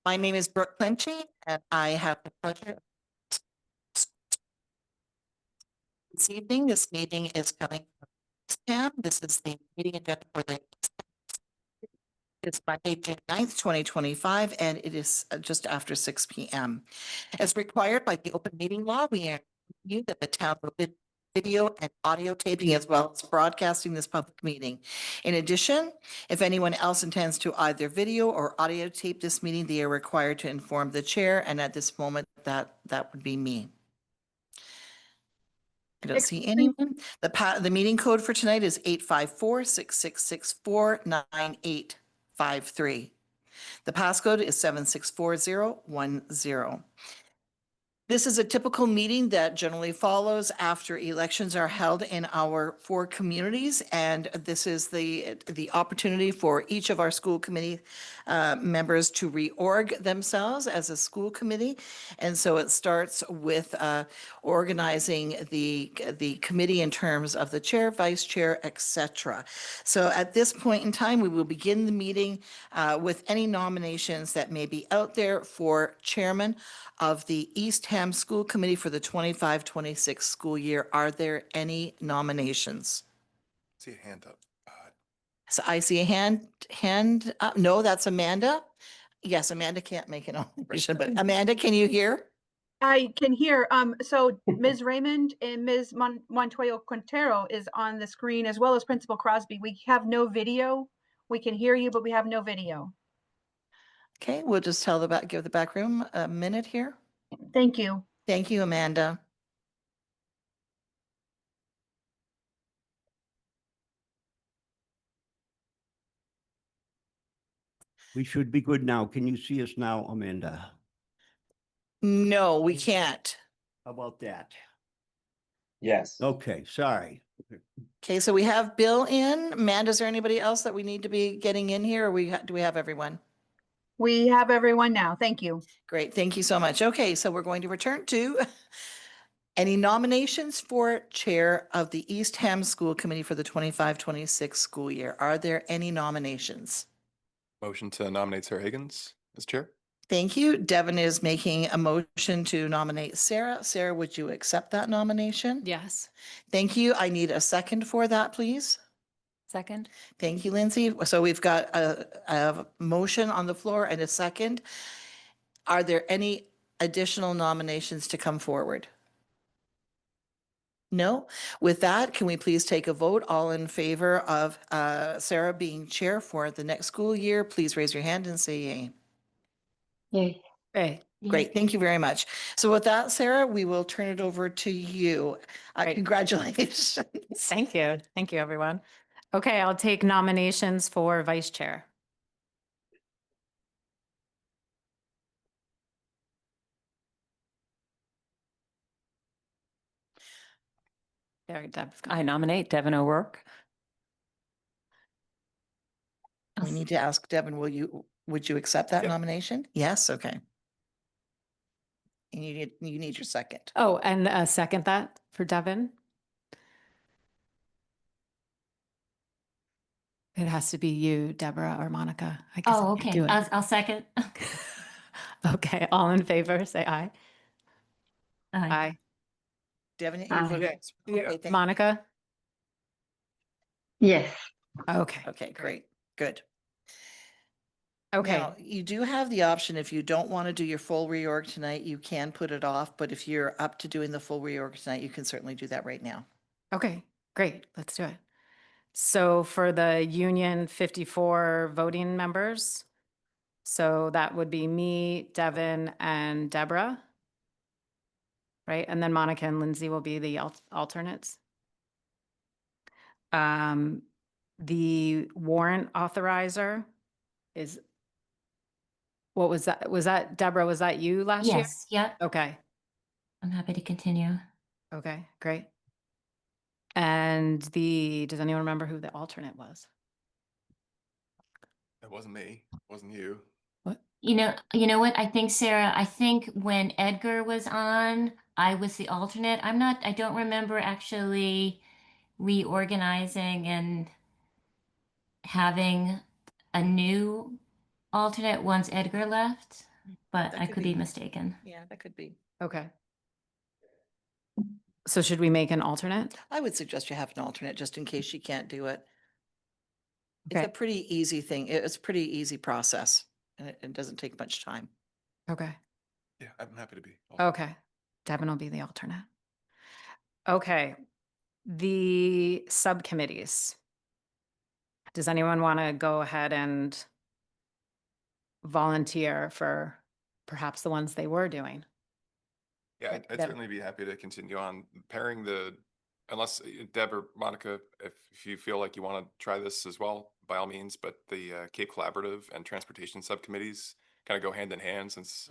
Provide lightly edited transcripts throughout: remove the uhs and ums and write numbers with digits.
My name is Brooke Clenchy, and I have the pleasure this evening. This meeting is coming from Eastham. This is the meeting agenda for the it's Monday, June 9th, 2025, and it is just after 6 p.m. As required by the open meeting law, we inform you that the town will be video and audio taping as well as broadcasting this public meeting. In addition, if anyone else intends to either video or audio tape this meeting, they are required to inform the chair, and at this moment, that would be me. I don't see anyone. The meeting code for tonight is 854-6664-9853. The passcode is 764010. This is a typical meeting that generally follows after elections are held in our 4 communities, and this is the opportunity for each of our school committee members to reorg themselves as a school committee. And so it starts with organizing the committee in terms of the chair, vice chair, etc. So at this point in time, we will begin the meeting with any nominations that may be out there for chairman of the Eastham School Committee for the 25-26 school year. Are there any nominations? See a hand up. So I see a hand up. No, that's Amanda. Yes, Amanda can't make a nomination, but Amanda, can you hear? I can hear. So Ms. Raymond and Ms. Montoya Quintero is on the screen, as well as Principal Crosby. We have no video. We can hear you, but we have no video. Okay, we'll just give the back room a minute here. Thank you. Thank you, Amanda. We should be good now. Can you see us now, Amanda? No, we can't. How about that? Yes. Okay, sorry. Okay, so we have Bill in. Amanda, is there anybody else that we need to be getting in here, or do we have everyone? We have everyone now. Thank you. Great, thank you so much. Okay, so we're going to return to any nominations for chair of the Eastham School Committee for the 25-26 school year. Are there any nominations? Motion to nominate Sarah Higgins as chair. Thank you. Devin is making a motion to nominate Sarah. Sarah, would you accept that nomination? Yes. Thank you. I need a second for that, please. Second. Thank you, Lindsay. So we've got a motion on the floor and a second. Are there any additional nominations to come forward? No? With that, can we please take a vote? All in favor of Sarah being chair for the next school year, please raise your hand and say yay. Yay. Hey. Great, thank you very much. So with that, Sarah, we will turn it over to you. Great. Congratulations. Thank you. Thank you, everyone. Okay, I'll take nominations for vice chair. I nominate Devin O'Rourke. We need to ask Devin, would you accept that Yep. nomination? Yes, okay. And you need your second. Oh, and second that for Devin. It has to be you, Deborah, or Monica. I guess Oh, I can't okay. do it. I'll second. Okay, all in favor, say aye. Aye. Devin, you Aye. voted. Yeah. Okay, thank- Monica? Yes. Okay. Okay, great, good. Okay. Now, you do have the option, if you don't want to do your full reorg tonight, you can put it off, but if you're up to doing the full reorg tonight, you can certainly do that right now. Okay, great. Let's do it. So for the Union 54 voting members, so that would be me, Devin, and Deborah. Right? And then Monica and Lindsay will be the alternates. The warrant authorizer is, what was that? Was that, Deborah, was that you last year? Yes. Yep. Okay. I'm happy to continue. Okay, great. And does anyone remember who the alternate was? It wasn't me. It wasn't you. What? You know what? I think, Sarah, I think when Edgar was on, I was the alternate. I don't remember actually reorganizing and having a new alternate once Edgar left. but That I could could be be. mistaken. Yeah, that could be. Okay. So should we make an alternate? I would suggest you have an alternate just in case she can't do it. It's a Okay, pretty easy thing. It's a pretty easy process and it doesn't take much time. okay, Yeah, I'm happy to be. okay. Devin will be the alternate. Okay, the subcommittees. Does anyone want to go ahead and volunteer for perhaps the ones they were doing? Yeah, I'd that- certainly be happy to continue on pairing unless Deb or Monica, if you feel like you want to try this as well, by all means, but the Cape Collaborative and Transportation Subcommittees kind of go hand in hand since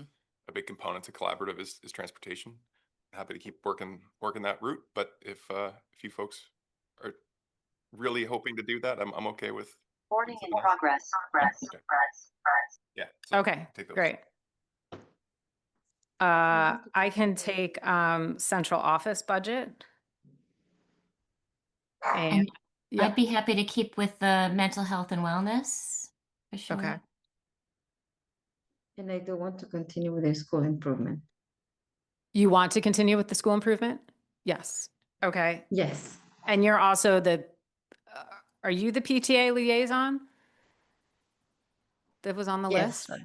a big component to collaborative is transportation. Happy to keep working that route, but if you folks are really hoping to do that, I'm okay with. Recording in something else. progress. Okay. Yeah. so Okay, take those. great. I can take central office budget. And, And yeah, I'd be happy to keep with the mental health and wellness for sure. okay. And I do want to continue with the school improvement. You want to continue with the school improvement? Yes. Okay. Yes. And you're also are you the PTA liaison? That was on the Yes. list?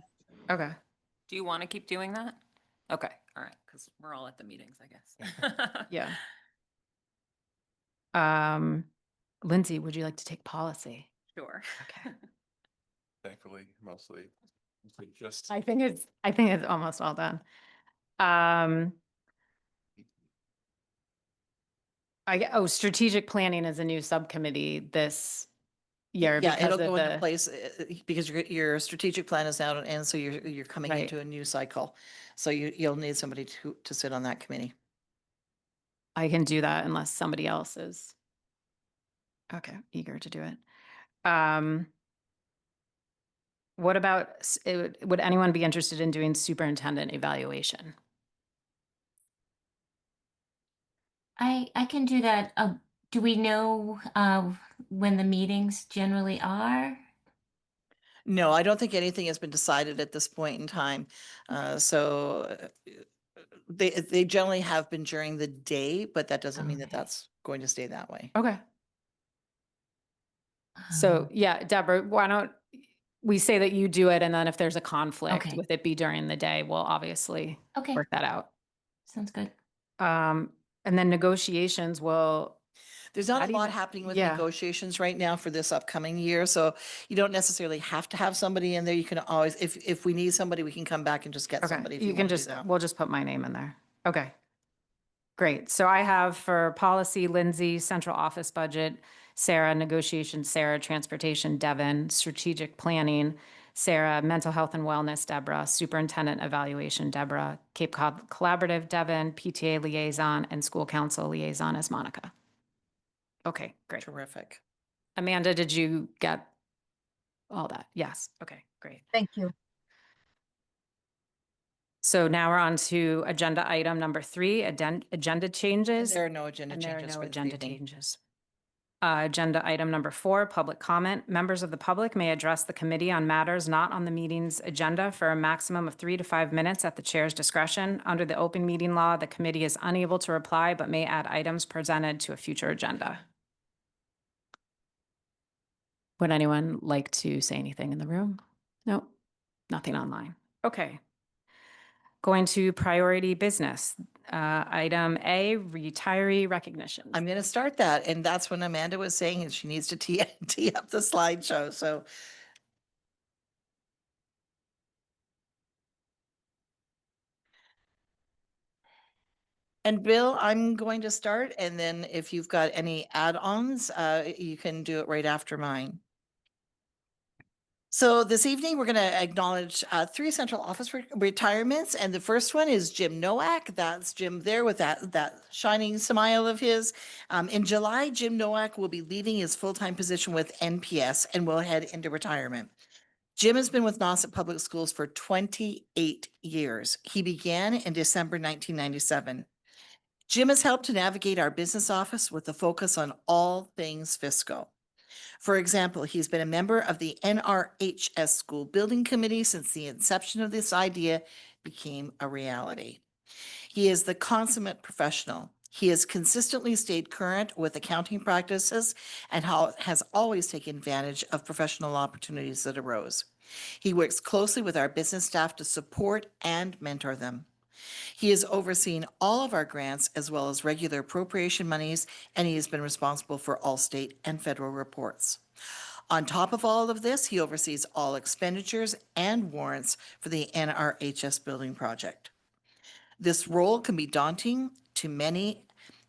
Okay. Do you want to keep doing that? Okay, all right, because we're all at the meetings, I guess. Yeah. Lindsay, would you like to take policy? Sure. Okay. Thankfully, mostly just. I think it's almost all done. Strategic planning is a new subcommittee this year Yeah, because it'll of go into the, place because your strategic plan is out and so you're coming Right. into a new cycle. So you'll need somebody to sit on that committee. I can do that unless somebody else is eager to do it. What about, would anyone be interested in doing superintendent evaluation? I can do that. Do we know when the meetings generally are? No, I don't think anything has been decided at this point in time. They generally have been during the day, but that doesn't mean that Okay. that's going to stay that way. Okay. So Um, yeah, Deborah, why don't we say that you do it and then if there's a conflict Okay. with it be during the day, we'll obviously okay, work that out. sounds good. And then negotiations will, There's not How a do you lot know- happening with yeah. negotiations right now for this upcoming year, so you don't necessarily have to have somebody in there. You can always, if we need somebody, we can come back and just get okay, somebody if you you can want to do just, that. we'll just put my name in there. Okay. Great. So I have for policy, Lindsay, central office budget, Sarah, negotiation, Sarah, transportation, Devin, strategic planning, Sarah, mental health and wellness, Deborah, superintendent evaluation, Deborah, Cape Cod Collaborative, Devin, PTA liaison, and school council liaison as Monica. Okay, great. Terrific. Amanda, did you get all that? Yes. Okay, great. Thank you. So now we're on to agenda item number 3, agenda And changes. there are no agenda And there are changes no for this agenda evening. changes. Agenda item number 4, public comment. Members of the public may address the committee on matters not on the meeting's agenda for a maximum of 3 to 5 minutes at the chair's discretion. Under the open meeting law, the committee is unable to reply but may add items presented to a future agenda. Would anyone like to say anything in the room? Nope, nothing online. Okay. Going to priority business. Item A, retiree recognitions. I'm going to start that, and that's when Amanda was saying that she needs to tee up the slideshow, so. And Bill, I'm going to start, and then if you've got any add-ons, you can do it right after mine. So this evening, we're going to acknowledge 3 central office retirements, and the first one is Jim Nowak. That's Jim there with that shining smile of his. In July, Jim Nowak will be leaving his full-time position with NPS and will head into retirement. Jim has been with Nauset Public Schools for 28 years. He began in December 1997. Jim has helped to navigate our business office with a focus on all things fiscal. For example, he's been a member of the NRHS School Building Committee since the inception of this idea became a reality. He is the consummate professional. He has consistently stayed current with accounting practices and has always taken advantage of professional opportunities that arose. He works closely with our business staff to support and mentor them. He has overseen all of our grants as well as regular appropriation monies, and he has been responsible for all state and federal reports. On top of all of this, he oversees all expenditures and warrants for the NRHS building project. This role can be daunting to many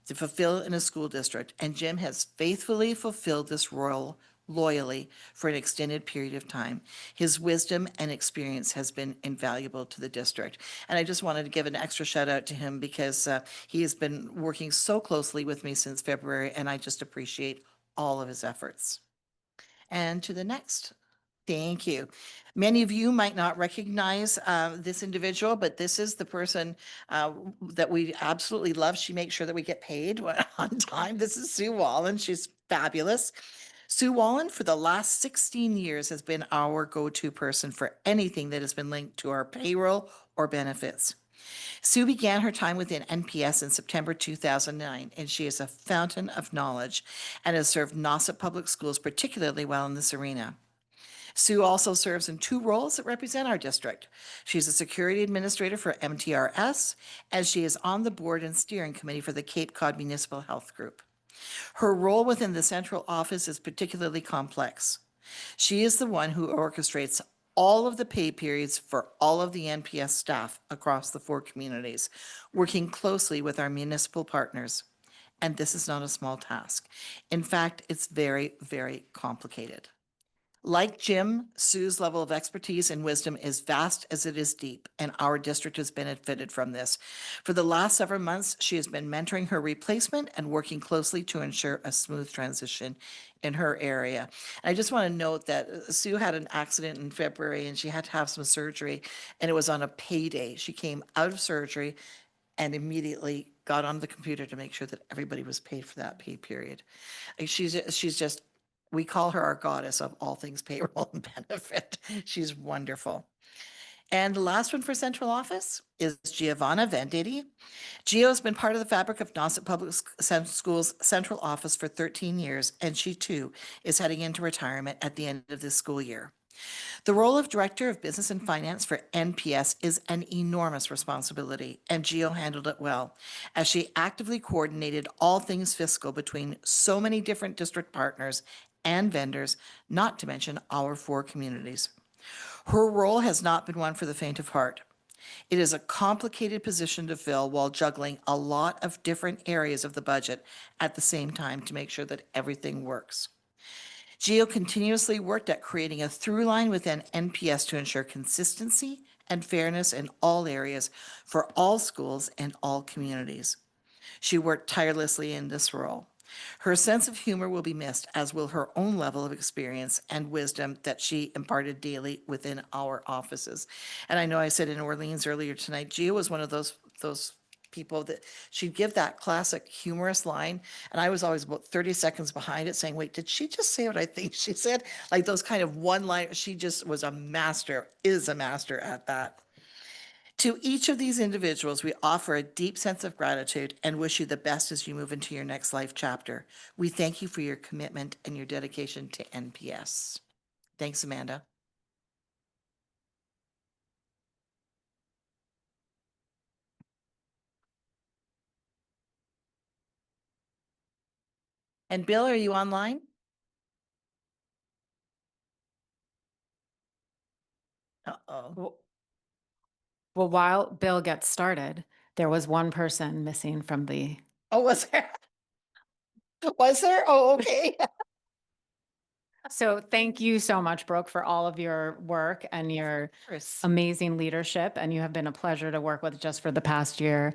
to fulfill in a school district, and Jim has faithfully fulfilled this role loyally for an extended period of time. His wisdom and experience has been invaluable to the district. And I just wanted to give an extra shout out to him because he has been working so closely with me since February, and I just appreciate all of his efforts. And to the next. Thank you. Many of you might not recognize this individual, but this is the person that we absolutely love. She makes sure that we get paid on time. This is Sue Wallen. She's fabulous. Sue Wallen, for the last 16 years, has been our go-to person for anything that has been linked to our payroll or benefits. Sue began her time within NPS in September 2009, and she is a fountain of knowledge and has served Nauset Public Schools particularly well in this arena. Sue also serves in 2 roles that represent our district. She's a security administrator for MTRS, and she is on the board and steering committee for the Cape Cod Municipal Health Group. Her role within the central office is particularly complex. She is the one who orchestrates all of the pay periods for all of the NPS staff across the 4 communities, working closely with our municipal partners. And this is not a small task. In fact, it's very, very complicated. Like Jim, Sue's level of expertise and wisdom is vast as it is deep, and our district has benefited from this. For the last several months, she has been mentoring her replacement and working closely to ensure a smooth transition in her area. I just want to note that Sue had an accident in February and she had to have some surgery, and it was on a payday. She came out of surgery and immediately got on the computer to make sure that everybody was paid for that pay period. She's just, we call her our goddess of all things payroll and benefit. She's wonderful. And the last one for central office is Giovanna Venditti. Gio has been part of the fabric of Nauset Public Schools central office for 13 years, and she too is heading into retirement at the end of this school year. The role of Director of Business and Finance for NPS is an enormous responsibility, and Gio handled it well, as she actively coordinated all things fiscal between so many different district partners and vendors, not to mention our 4 communities. Her role has not been one for the faint of heart. It is a complicated position to fill while juggling a lot of different areas of the budget at the same time to make sure that everything works. Gio continuously worked at creating a through line within NPS to ensure consistency and fairness in all areas for all schools and all communities. She worked tirelessly in this role. Her sense of humor will be missed, as will her own level of experience and wisdom that she imparted daily within our offices. And I know I said in Orleans earlier tonight, Gio was one of those people that she'd give that classic humorous line, and I was always about 30 seconds behind it saying, wait, did she just say what I think she said? Like those kind of one-line, she just was a master, is a master at that. To each of these individuals, we offer a deep sense of gratitude and wish you the best as you move into your next life chapter. We thank you for your commitment and your dedication to NPS. Thanks, Amanda. And Bill, are you online? Uh-oh. Well, while Bill gets started, there was one person missing from the, Oh, was there? Was there? Oh, okay. so thank you so much, Brooke, for all of your work and your amazing leadership. And you have been a pleasure to work with just for the past year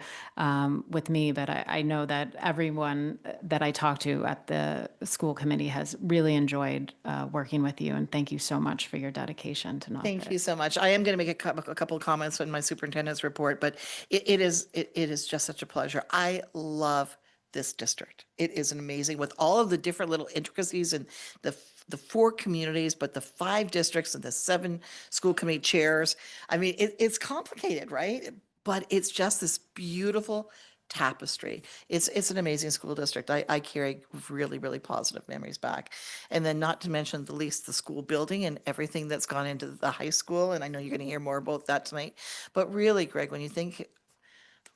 with me. But I know that everyone that I talked to at the school committee has really enjoyed working with you. And thank you so much for your dedication to Thank you so much. I am going to make a couple of comments in my superintendent's report, but it is just such a pleasure. I love this district. It is an amazing with all of the different little intricacies and the 4 communities, but the 5 districts and the 7 school committee chairs. I mean, it's complicated, right? But it's just this beautiful tapestry. It's an amazing school district. I carry really, really positive memories back. And then not to mention the least the school building and everything that's gone into the high school. And I know you're going to hear more about that tonight. But really, Greg, when you think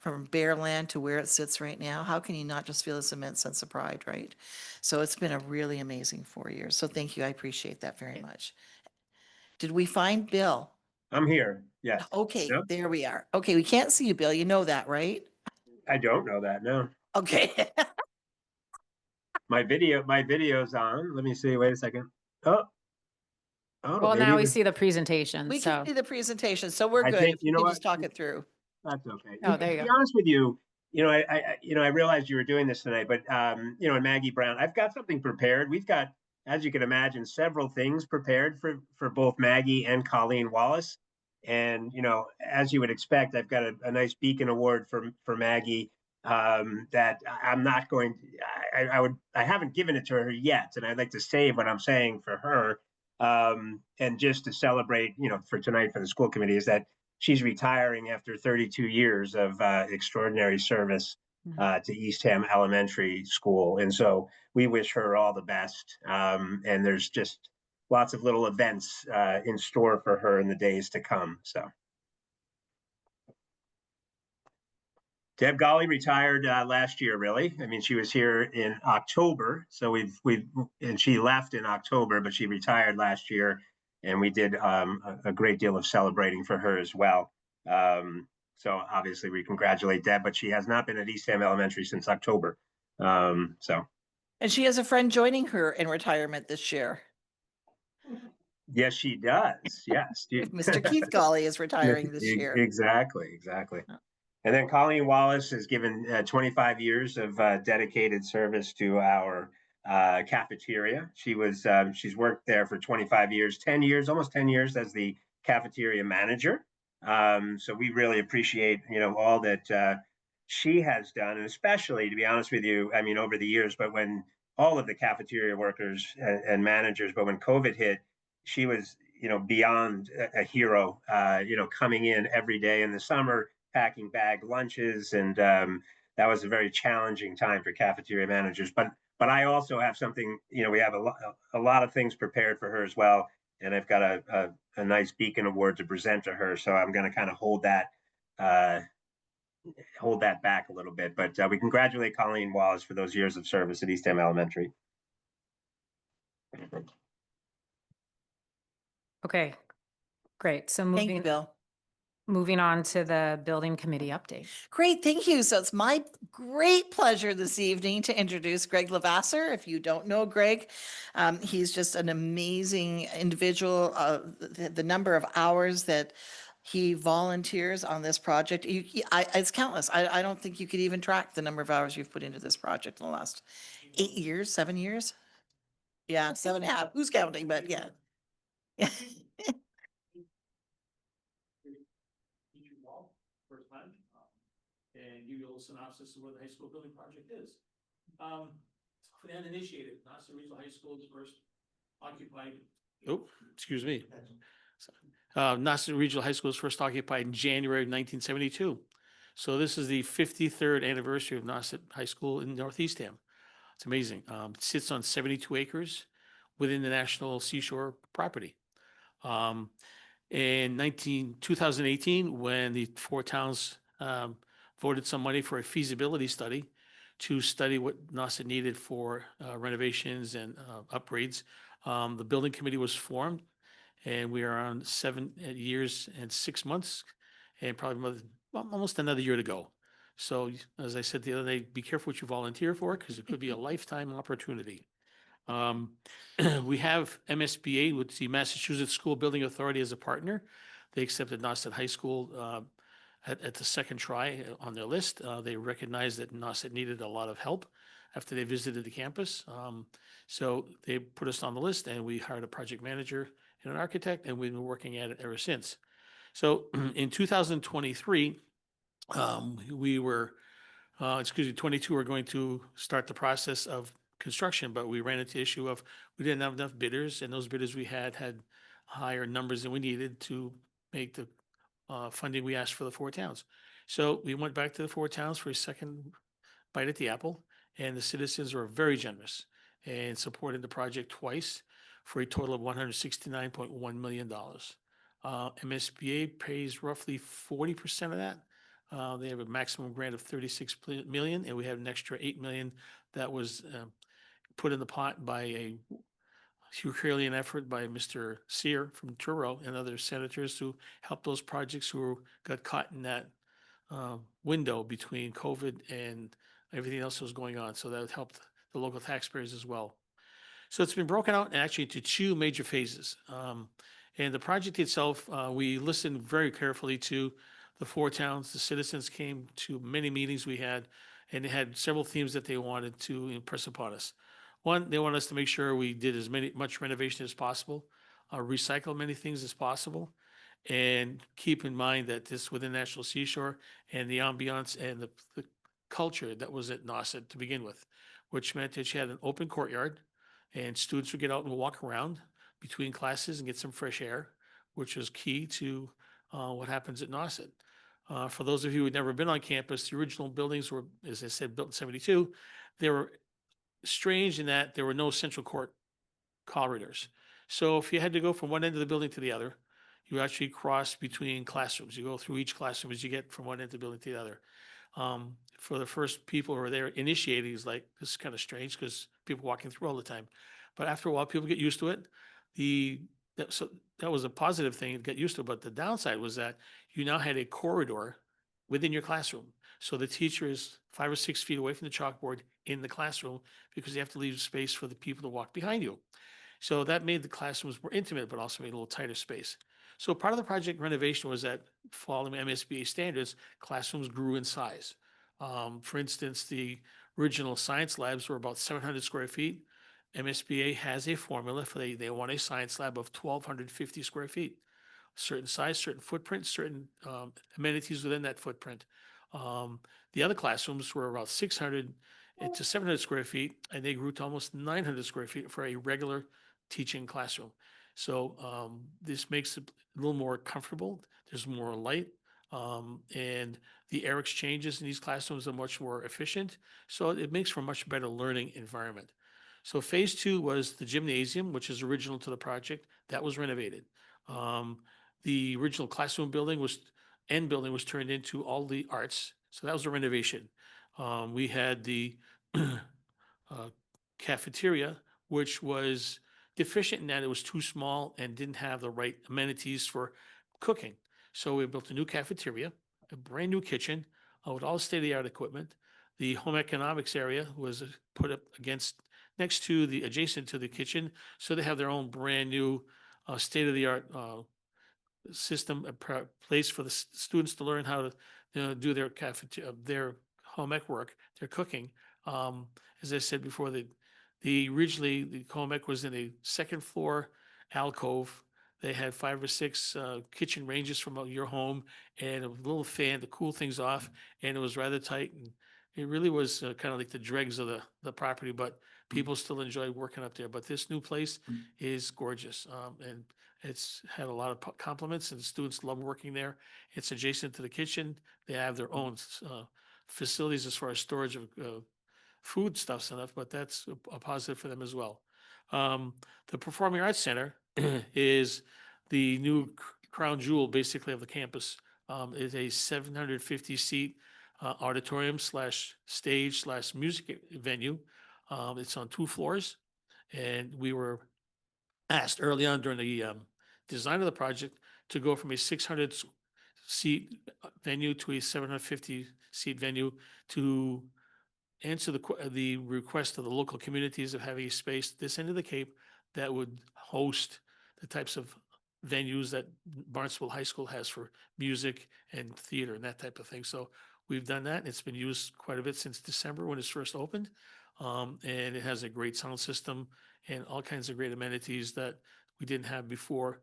from bare land to where it sits right now, how can you not just feel this immense sense of pride, right? So it's been a really amazing 4 years. So thank you. I appreciate that very much. Did we find Bill? I'm here. Yes. Okay, Yep. there we are. Okay, we can't see you, Bill. You know that, right? I don't know that. No. Okay. My video's on. Let me see. Wait a second. Oh. Oh, Well, maybe now it we was- see the presentation, We so. can see the presentation, so we're I good. think- If you you know can what? just talk it through. That's okay. Oh, there you To be go. honest with you, I realized you were doing this tonight, but and Maggie Brown, I've got something prepared. We've got, as you can imagine, several things prepared for both Maggie and Colleen Wallace. And as you would expect, I've got a nice Beacon Award for Maggie that I'm not going. I haven't given it to her yet, and I'd like to save what I'm saying for her. And just to celebrate, for tonight for the school committee, is that she's retiring after 32 years of extraordinary service to Eastham Elementary School. And so we wish her all the best. And there's just lots of little events in store for her in the days to come. So Deb Golly retired last year, really. I mean, she was here in October. So and she left in October, but she retired last year. And we did a great deal of celebrating for her as well. So obviously we congratulate Deb, but she has not been at Eastham Elementary since October. So And she has a friend joining her in retirement this year. yes, she does. Yes. Mr. Keith Golly is retiring this year. Exactly. And then Colleen Wallace has given 25 years of dedicated service to our cafeteria. She's worked there for 25 years, 10 years, almost 10 years as the cafeteria manager. So we really appreciate, all that she has done, and especially, to be honest with you, I mean, over the years, but when all of the cafeteria workers and managers, but when COVID hit, she was, beyond a hero, coming in every day in the summer, packing bag lunches. And that was a very challenging time for cafeteria managers. But I also have something, we have a lot of things prepared for her as well. And I've got a nice Beacon Award to present to her. So I'm going to kind of hold that back a little bit. But we congratulate Colleen Wallace for those years of service at Eastham Elementary. Okay, great. So Thank you, Bill. moving on to the building committee update. Great, thank you. So it's my great pleasure this evening to introduce Greg Lavasser. If you don't know Greg, he's just an amazing individual. The number of hours that he volunteers on this project, it's countless. I don't think you could even track the number of hours you've put into this project in the last 8 years, 7 years. Yeah, 7.5. Who's counting? But yeah. First time, and give you a little synopsis of what the high school building project is. It's uninitiated, Nassau Regional High School is first occupied. Oh, excuse me. Nassau Regional High School was first occupied in January of 1972. So this is the 53rd anniversary of Nassau High School in Northeastham. It's amazing. It sits on 72 acres within the National Seashore property. In 2018, when the 4 towns voted some money for a feasibility study to study what Nassau needed for renovations and upgrades, the building committee was formed, and we are on 7 years and 6 months, and probably almost another year to go. So, as I said the other day, be careful what you volunteer for, because it could be a lifetime opportunity. We have MSBA, with the Massachusetts School Building Authority, as a partner. They accepted Nassau High School at the second try on their list. They recognized that Nassau needed a lot of help after they visited the campus. So they put us on the list, and we hired a project manager and an architect, and we've been working at it ever since. So in 2023, we were 22 are going to start the process of construction, but we ran into the issue of we didn't have enough bidders, and those bidders we had higher numbers than we needed to make the funding we asked for the 4 towns. So we went back to the 4 towns for a second bite at the apple, and the citizens were very generous and supported the project twice for a total of $169.1 million. MSBA pays roughly 40% of that. They have a maximum grant of 36 million, and we have an extra 8 million that was put in the pot by a Herculean effort by Mr. Sear from Truro and other senators to help those projects who got caught in that window between COVID and everything else that was going on. So that helped the local taxpayers as well. So it's been broken out actually into 2 major phases. And the project itself, we listened very carefully to the 4 towns. The citizens came to many meetings we had, and they had several themes that they wanted to impress upon us. One, they want us to make sure we did much renovation as possible, recycle many things as possible, and keep in mind that this within National Seashore and the ambiance and the culture that was at Nauset to begin with, which meant that you had an open courtyard and students would get out and walk around between classes and get some fresh air, which was key to what happens at Nauset. For those of you who had never been on campus, the original buildings were, as I said, built in 72. They were strange in that there were no central court corridors. So if you had to go from one end of the building to the other, you actually cross between classrooms. You go through each classroom as you get from one end of the building to the other. For the first people who were there initiating, it's like, this is kind of strange because people walking through all the time. But after a while, people get used to it. So that was a positive thing to get used to. But the downside was that you now had a corridor within your classroom. So the teacher is 5 or 6 feet away from the chalkboard in the classroom because you have to leave space for the people to walk behind you. So that made the classrooms more intimate, but also made a little tighter space. So part of the project renovation was that following MSBA standards, classrooms grew in size. For instance, the original science labs were about 700 square feet. MSBA has a formula for they want a science lab of 1,250 square feet. Certain size, certain footprint, certain amenities within that footprint. The other classrooms were about 600 to 700 square feet, and they grew to almost 900 square feet for a regular teaching classroom. So this makes it a little more comfortable. There's more light, and the air exchanges in these classrooms are much more efficient. So it makes for a much better learning environment. So phase 2 was the gymnasium, which is original to the project. That was renovated. The original classroom building was turned into all the arts. So that was a renovation. We had the cafeteria, which was deficient in that it was too small and didn't have the right amenities for cooking. So we built a new cafeteria, a brand new kitchen with all state-of-the-art equipment. The home economics area was put up adjacent to the kitchen. So they have their own brand new state-of-the-art system, a place for the students to learn how to do their home ec work, their cooking. As I said before, originally the home ec was in a 2nd floor alcove. They had 5 or 6 kitchen ranges from your home and a little fan to cool things off, and it was rather tight. And it really was kind of like the dregs of the property, but people still enjoy working up there. But this new place is gorgeous, and it's had a lot of compliments, and the students love working there. It's adjacent to the kitchen. They have their own facilities as far as storage of food stuff, but that's a positive for them as well. The Performing Arts Center is the new crown jewel, basically, of the campus. It's a 750-seat auditorium / stage / music venue. It's on 2 floors, and we were asked early on during the design of the project to go from a 600-seat venue to a 750-seat venue to answer the request of the local communities of having a space this end of the Cape that would host the types of venues that Barnstable High School has for music and theater and that type of thing. So we've done that. It's been used quite a bit since December when it's first opened. And it has a great sound system and all kinds of great amenities that we didn't have before.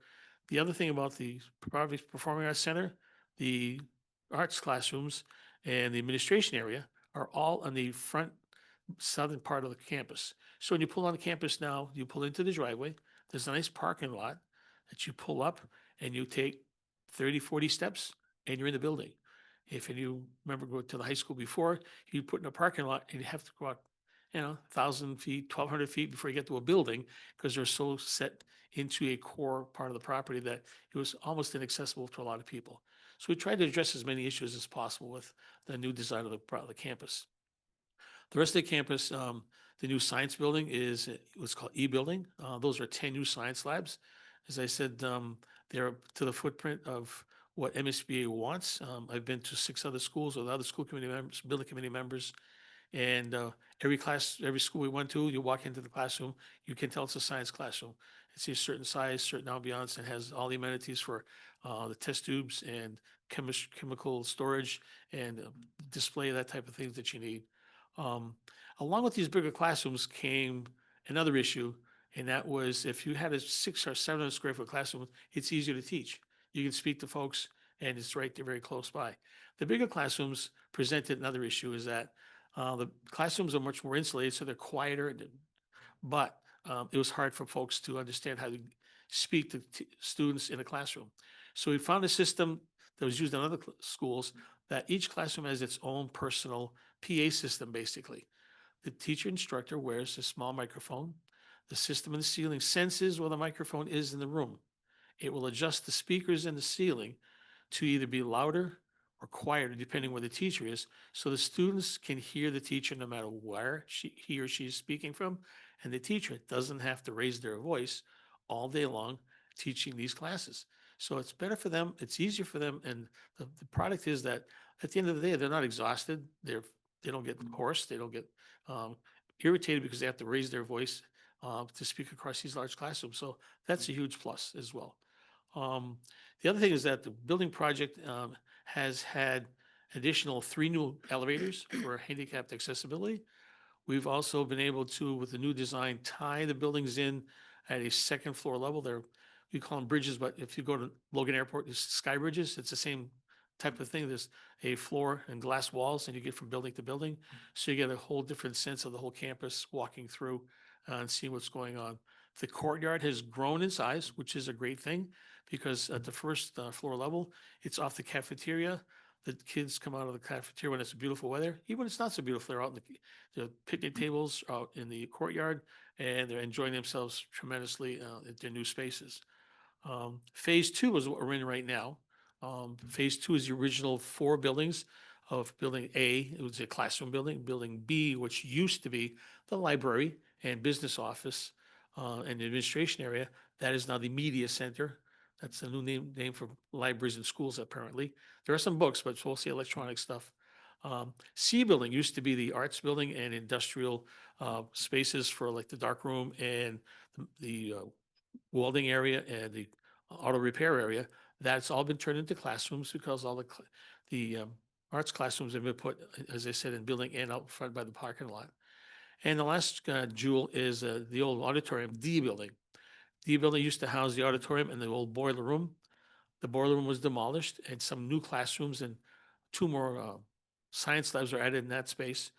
The other thing about the Performing Arts Center, the arts classrooms and the administration area are all on the front southern part of the campus. So when you pull on the campus now, you pull into the driveway, there's a nice parking lot that you pull up and you take 30, 40 steps and you're in the building. If you remember going to the high school before, you put in a parking lot and you have to go out, 1,000 feet, 1,200 feet before you get to a building because they're so set into a core part of the property that it was almost inaccessible to a lot of people. So we tried to address as many issues as possible with the new design of the campus. The rest of the campus, the new science building is what's called E-building. Those are 10 new science labs. As I said, they're to the footprint of what MSBA wants. I've been to 6 other schools with other school committee members, building committee members, and every school we went to, you walk into the classroom, you can tell it's a science classroom. It's a certain size, certain ambiance, and has all the amenities for the test tubes and chemical storage and display, that type of things that you need. Along with these bigger classrooms came another issue, and that was if you had a 600 or 700 square foot classroom, it's easier to teach. You can speak to folks, and it's right there, very close by. The bigger classrooms presented another issue, is that the classrooms are much more insulated, so they're quieter, but it was hard for folks to understand how to speak to students in a classroom. So we found a system that was used in other schools, that each classroom has its own personal PA system, basically. The teacher instructor wears a small microphone. The system in the ceiling senses where the microphone is in the room. It will adjust the speakers in the ceiling to either be louder or quieter, depending where the teacher is, so the students can hear the teacher no matter where he or she is speaking from, and the teacher doesn't have to raise their voice all day long teaching these classes. So it's better for them, it's easier for them, and the product is that at the end of the day, they're not exhausted, they don't get hoarse, they don't get irritated because they have to raise their voice to speak across these large classrooms. So that's a huge plus as well. The other thing is that the building project has had additional 3 new elevators for handicapped accessibility. We've also been able to, with the new design, tie the buildings in at a second floor level. We call them bridges, but if you go to Logan Airport, it's sky bridges. It's the same type of thing. There's a floor and glass walls, and you get from building to building. So you get a whole different sense of the whole campus walking through and seeing what's going on. The courtyard has grown in size, which is a great thing, because at the first floor level, it's off the cafeteria. The kids come out of the cafeteria when it's beautiful weather. Even when it's not so beautiful, they're out in the picnic tables out in the courtyard, and they're enjoying themselves tremendously at their new spaces. Phase 2 is what we're in right now. Phase 2 is the original 4 buildings of Building A. It was a classroom building. Building B, which used to be the library and business office and the administration area, that is now the media center. That's a new name for libraries and schools, apparently. There are some books, but it's mostly electronic stuff. C building used to be the arts building and industrial spaces for like the dark room and the welding area and the auto repair area. That's all been turned into classrooms because all the arts classrooms have been put, as I said, in building and out front by the parking lot. And the last jewel is the old auditorium, D building. D building used to house the auditorium and the old boiler room. The boiler room was demolished, and some new classrooms and 2 more science labs were added in that space.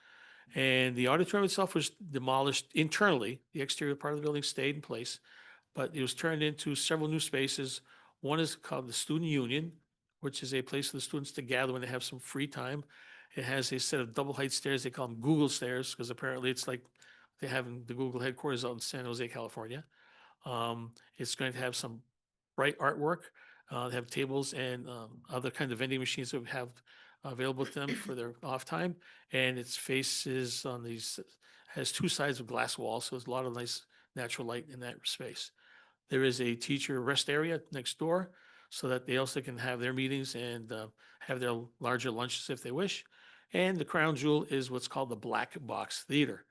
And the auditorium itself was demolished internally. The exterior part of the building stayed in place, but it was turned into several new spaces. One is called the Student Union, which is a place for the students to gather when they have some free time. It has a set of double height stairs. They call them Google stairs because apparently it's like they have in the Google headquarters out in San Jose, California. It's going to have some bright artwork. They have tables and other kinds of vending machines that we have available to them for their off time. And its faces on these, has 2 sides of glass walls, so there's a lot of nice natural light in that space. There is a teacher rest area next door so that they also can have their meetings and have their larger lunches if they wish. And the crown jewel is what's called the Black Box Theater,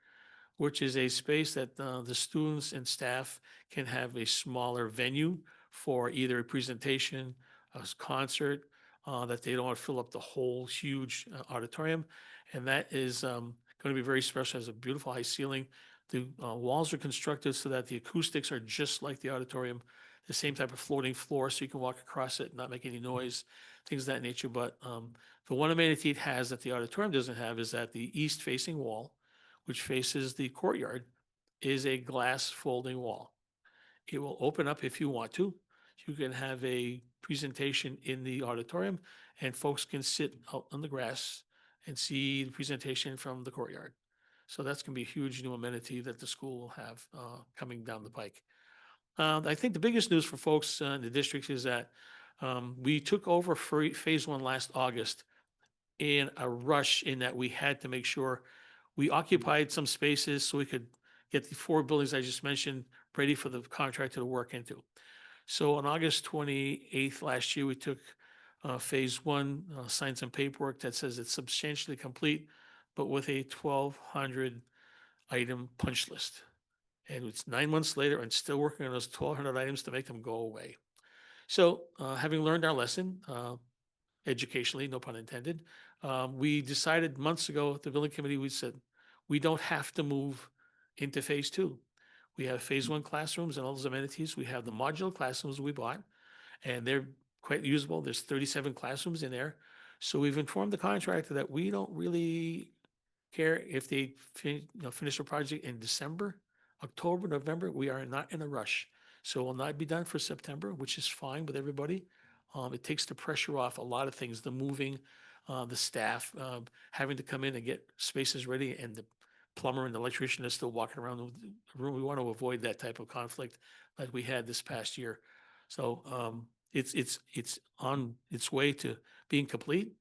which is a space that the students and staff can have a smaller venue for either a presentation, a concert, that they don't want to fill up the whole huge auditorium. And that is going to be very special. It has a beautiful high ceiling. The walls are constructed so that the acoustics are just like the auditorium. the same type of floating floor so you can walk across it, not make any noise, things of that nature. But the one amenity it has that the auditorium doesn't have is that the east facing wall, which faces the courtyard, is a glass folding wall. It will open up if you want to. You can have a presentation in the auditorium and folks can sit out on the grass and see the presentation from the courtyard. So that's going to be a huge new amenity that the school will have coming down the pike. I think the biggest news for folks in the district is that we took over phase one last August in a rush in that we had to make sure we occupied some spaces so we could get the 4 buildings I just mentioned ready for the contractor to work into. So on August 28th last year, we took phase one, signed some paperwork that says it's substantially complete, but with a 1,200 item punch list. And it's 9 months later and still working on those 1,200 items to make them go away. So having learned our lesson, educationally, no pun intended, we decided months ago at the building committee, we said, we don't have to move into phase two. We have phase one classrooms and all those amenities. We have the modular classrooms we bought, and they're quite usable. There's 37 classrooms in there. So we've informed the contractor that we don't really care if they finish a project in December, October, November. We are not in a rush. So it will not be done for September, which is fine with everybody. It takes the pressure off a lot of things, the moving, the staff, having to come in and get spaces ready, and the plumber and the electrician is still walking around the room. We want to avoid that type of conflict like we had this past year. So it's on its way to being complete.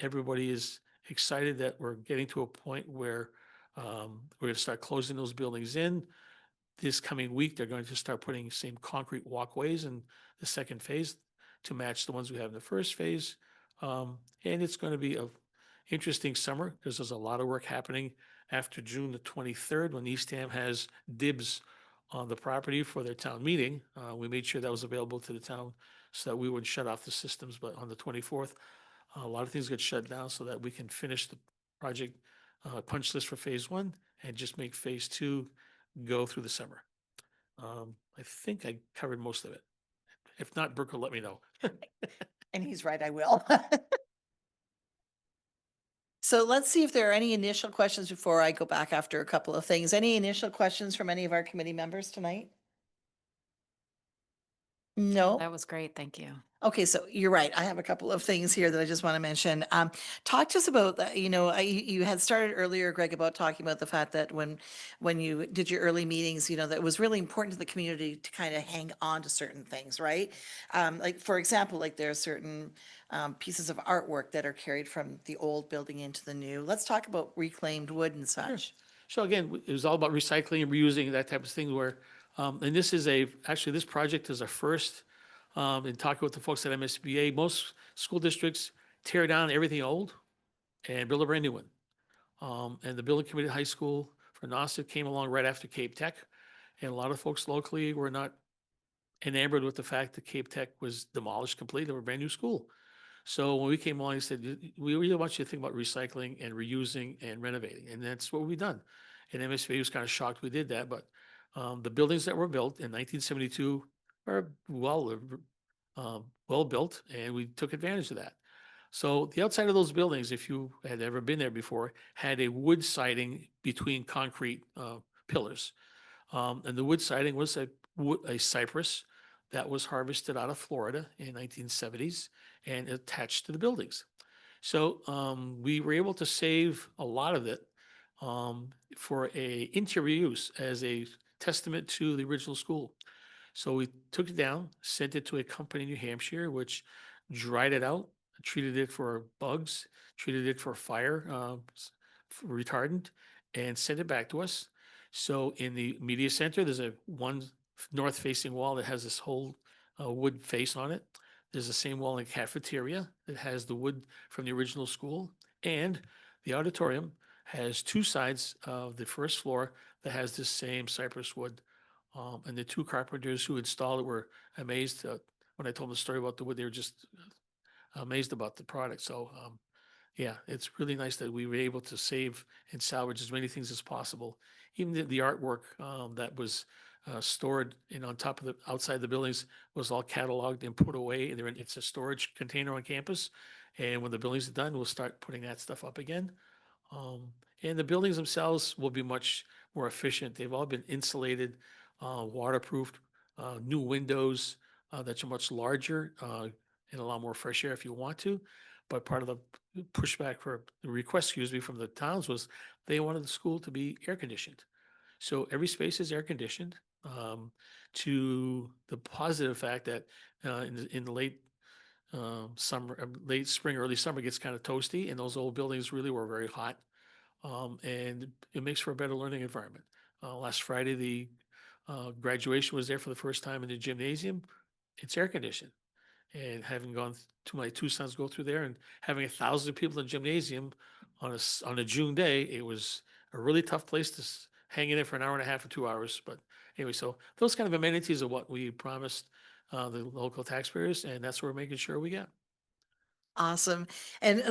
Everybody is excited that we're getting to a point where we're going to start closing those buildings in. This coming week, they're going to start putting same concrete walkways in the second phase to match the ones we have in the first phase. And it's going to be an interesting summer because there's a lot of work happening after June the 23rd when Eastham has dibs on the property for their town meeting. We made sure that was available to the town so that we wouldn't shut off the systems. But on the 24th, a lot of things get shut down so that we can finish the project punch list for phase one and just make phase two go through the summer. I think I covered most of it. If not, Brooke will let me know. And he's right, I will. So let's see if there are any initial questions before I go back after a couple of things. Any initial questions from any of our committee members tonight? No? That was great. Thank you. Okay, so you're right. I have a couple of things here that I just want to mention. Talk to us about that. You had started earlier, Greg, about talking about the fact that when you did your early meetings, that it was really important to the community to kind of hang on to certain things, right? Like, for example, like there are certain pieces of artwork that are carried from the old building into the new. Let's talk about reclaimed wood and such. So again, it was all about recycling and reusing, that type of thing where, and this is actually this project is a first. In talking with the folks at MSBA, most school districts tear down everything old and build a brand new one. And the building committee at high school for NASA came along right after Cape Tech. And a lot of folks locally were not enamored with the fact that Cape Tech was demolished completely, of a brand new school. So when we came along, he said, we really want you to think about recycling and reusing and renovating. And that's what we've done. And MSBA was kind of shocked we did that. But the buildings that were built in 1972 are well built, and we took advantage of that. So the outside of those buildings, if you had ever been there before, had a wood siding between concrete pillars. And the wood siding was a cypress that was harvested out of Florida in 1970s and attached to the buildings. So we were able to save a lot of it for a interior use as a testament to the original school. So we took it down, sent it to a company in New Hampshire, which dried it out, treated it for bugs, treated it for fire retardant, and sent it back to us. So in the media center, there's one north-facing wall that has this whole wood face on it. There's the same wall in the cafeteria that has the wood from the original school. And the auditorium has 2 sides of the first floor that has this same cypress wood. And the 2 carpenters who installed it were amazed when I told them the story about the wood. They were just amazed about the product. So, yeah, it's really nice that we were able to save and salvage as many things as possible. Even the artwork that was stored, on top of outside the buildings was all cataloged and put away. And it's a storage container on campus. And when the buildings are done, we'll start putting that stuff up again. And the buildings themselves will be much more efficient. They've all been insulated, waterproofed, new windows that are much larger and allow more fresh air if you want to. But part of the pushback for the request, from the towns was they wanted the school to be air conditioned. So every space is air conditioned, to the positive fact that in the late summer, late spring, early summer, it gets kind of toasty, and those old buildings really were very hot. And it makes for a better learning environment. Last Friday, the graduation was there for the first time in the gymnasium. It's air conditioned. And having gone to my two sons go through there and having 1,000 people in the gymnasium on a June day, it was a really tough place to hang in there for an hour and a half or 2 hours. But anyway, so those kind of amenities are what we promised the local taxpayers, and that's what we're making sure we get. Awesome. And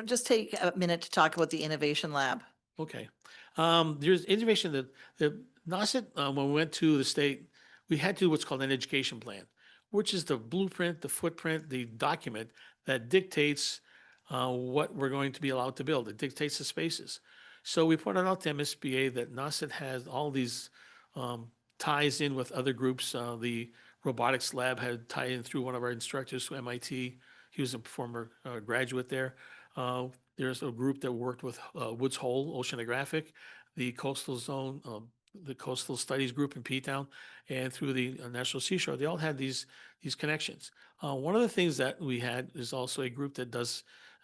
just take a minute to talk about the Innovation Lab. Okay. There's innovation that NASIT, when we went to the state, we had to do what's called an education plan, which is the blueprint, the footprint, the document that dictates what we're going to be allowed to build. It dictates the spaces. So we pointed out to MSBA that NASIT has all these ties in with other groups. The robotics lab had tied in through one of our instructors from MIT. He was a former graduate there. There's a group that worked with Woods Hole Oceanographic, the Coastal Zone, the Coastal Studies Group in P-Town, and through the National Seashore. They all had these connections. One of the things that we had is also a group that does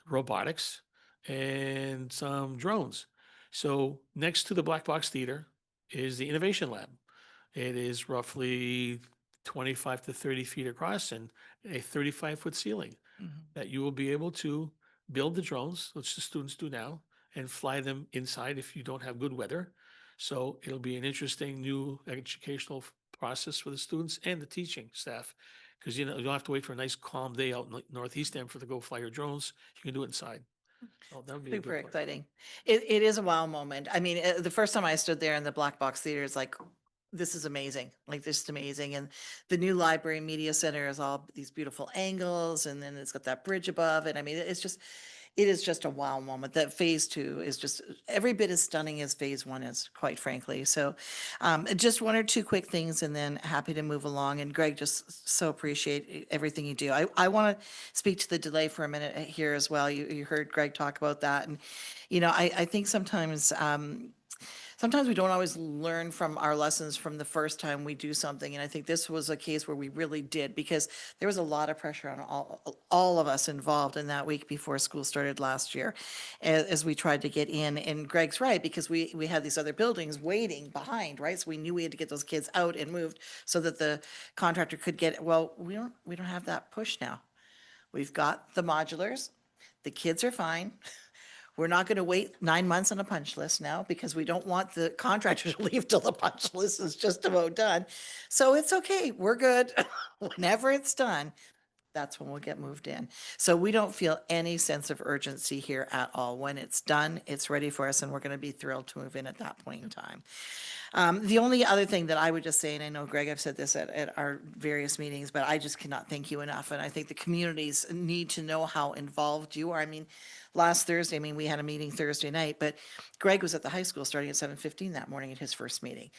robotics and some drones. So next to the Black Box Theater is the Innovation Lab. It is roughly 25 to 30 feet across and a 35-foot ceiling that you will be able to build the drones, which the students do now, and fly them inside if you don't have good weather. So it'll be an interesting new educational process for the students and the teaching staff, because you don't have to wait for a nice calm day out in Northeast Eastern to go fly your drones. You can do it inside. So that would be a Super good part. exciting. It is a wow moment. I mean, the first time I stood there in the Black Box Theater, it's like, this is amazing. Like, this is amazing. And the new library media center is all these beautiful angles, and then it's got that bridge above it. I mean, it is just a wow moment. That phase 2 is just every bit as stunning as phase 1 is, quite frankly. So just one or two quick things, and then happy to move along. And Greg, just so appreciate everything you do. I want to speak to the delay for a minute here as well. You heard Greg talk about that. And, I think sometimes we don't always learn from our lessons from the first time we do something. And I think this was a case where we really did, because there was a lot of pressure on all of us involved in that week before school started last year, as we tried to get in. And Greg's right, because we had these other buildings waiting behind, right? So we knew we had to get those kids out and moved so that the contractor could get, well, we don't have that push now. We've got the modulars. The kids are fine. We're not going to wait 9 months on a punch list now, because we don't want the contractor to leave till the punch list is just about done. So it's okay. We're good. Whenever it's done, that's when we'll get moved in. So we don't feel any sense of urgency here at all. When it's done, it's ready for us, and we're going to be thrilled to move in at that point in time. The only other thing that I would just say, and I know, Greg, I've said this at our various meetings, but I just cannot thank you enough. And I think the communities need to know how involved you are. I mean, last Thursday, we had a meeting Thursday night, but Greg was at the high school starting at 7:15 that morning at his first meeting.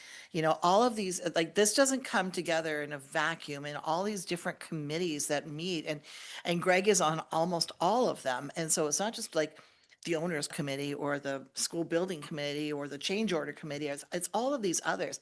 All of these, like, this doesn't come together in a vacuum, and all these different committees that meet, and Greg is on almost all of them. And so it's not just like the owners committee or the school building committee or the change order committee. It's all of these others.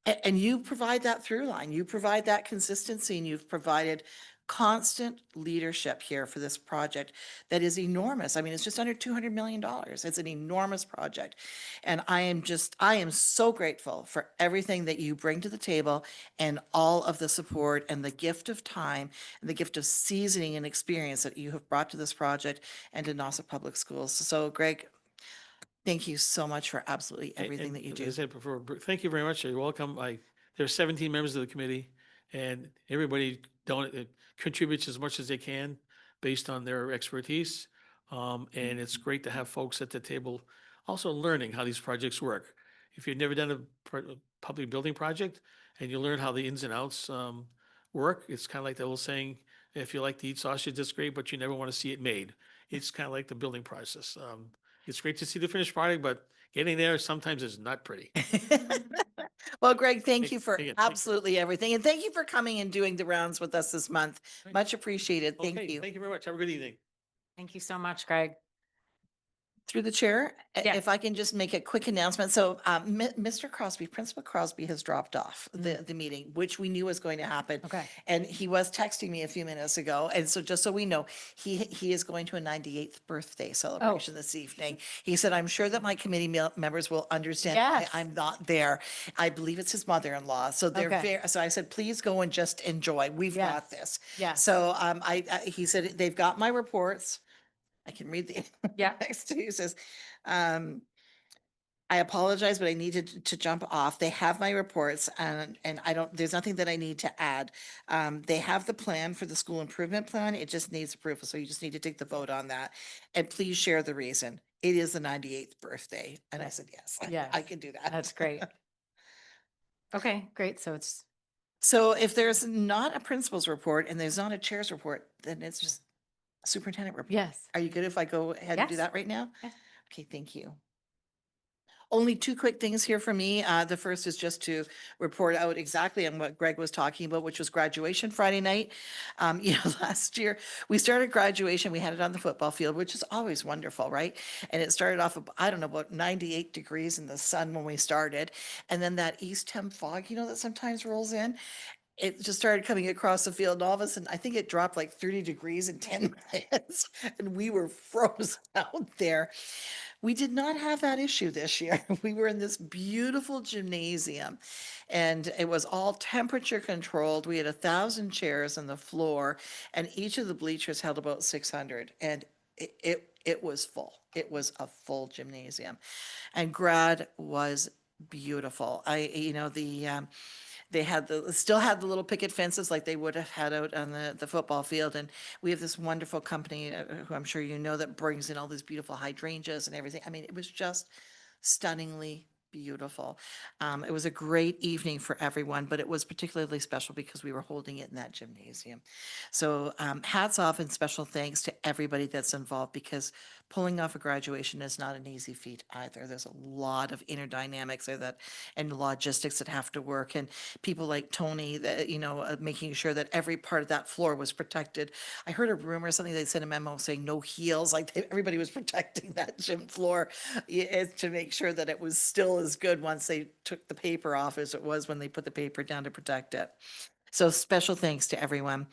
And you provide that through line, you provide that consistency, and you've provided constant leadership here for this project that is enormous. I mean, it's just under $200 million. It's an enormous project. And I am so grateful for everything that you bring to the table, and all of the support and the gift of time and the gift of seasoning and experience that you have brought to this project and to Nauset Public Schools. So Greg, thank you so much for absolutely everything that you As do. I said before, thank you very much. You're welcome. There are 17 members of the committee, and everybody contributes as much as they can based on their expertise. And it's great to have folks at the table also learning how these projects work. if you've never done a public building project and you learn how the ins and outs work, it's kind of like the old saying, if you like to eat sausage, that's great, but you never want to see it made. It's kind of like the building process. It's great to see the finished product, but getting there sometimes is not pretty. Well, Greg, thank Thank- you for again, thank you. absolutely everything. And thank you for coming and doing the rounds with us this month. Right. Much appreciated. Thank Okay, you. thank you very much. Have a good evening. Thank you so much, Greg. Through the chair, Yes. if I can just make a quick announcement. So Mr. Crosby, Principal Crosby has dropped off the meeting, which we knew was going to happen. Okay. And he was texting me a few minutes ago. And so just so we know, he is going to a 98th birthday celebration this evening. He said, I'm sure that my committee members will understand why Yes. I'm not there. I believe it's his mother-in-law. So they're Okay. very, so I said, please go and just enjoy. We've got Yes. this. Yes. So he said, they've got my reports. I can read the Yeah. next to you. Says, I apologize, but I needed to jump off. They have my reports and I don't, there's nothing that I need to add. They have the plan for the school improvement plan. It just needs approval. So you just need to take the vote on that. And please share the reason. It is the 98th birthday. And I said, yes, Yes. I can do that. That's great. Okay, great. So it's, So if there's not a principal's report and there's not a chair's report, then it's just a superintendent report. yes. Are you good if I go ahead and do Yes. that right now? Yes. Okay, thank you. Only two quick things here for me. The first is just to report out exactly on what Greg was talking about, which was graduation Friday night. Last year we started graduation, we had it on the football field, which is always wonderful, right? And it started off, I don't know, about 98 degrees in the sun when we started. And then that Eastham fog, that sometimes rolls in. It just started coming across the field and all of a sudden, I think it dropped like 30 degrees in 10 minutes and we were frozen out there. We did not have that issue this year. We were in this beautiful gymnasium and it was all temperature controlled. We had 1,000 chairs on the floor and each of the bleachers held about 600 and it was full. It was a full gymnasium and grad was beautiful. They still had the little picket fences like they would have had out on the football field. And we have this wonderful company who I'm sure you know that brings in all these beautiful hydrangeas and everything. I mean, it was just stunningly beautiful. It was a great evening for everyone, but it was particularly special because we were holding it in that gymnasium. So hats off and special thanks to everybody that's involved because pulling off a graduation is not an easy feat either. There's a lot of inner dynamics there and logistics that have to work and people like Tony that, making sure that every part of that floor was protected. I heard a rumor, something they sent a memo saying no heels, like everybody was protecting that gym floor to make sure that it was still as good once they took the paper off as it was when they put the paper down to protect it. So special thanks to everyone.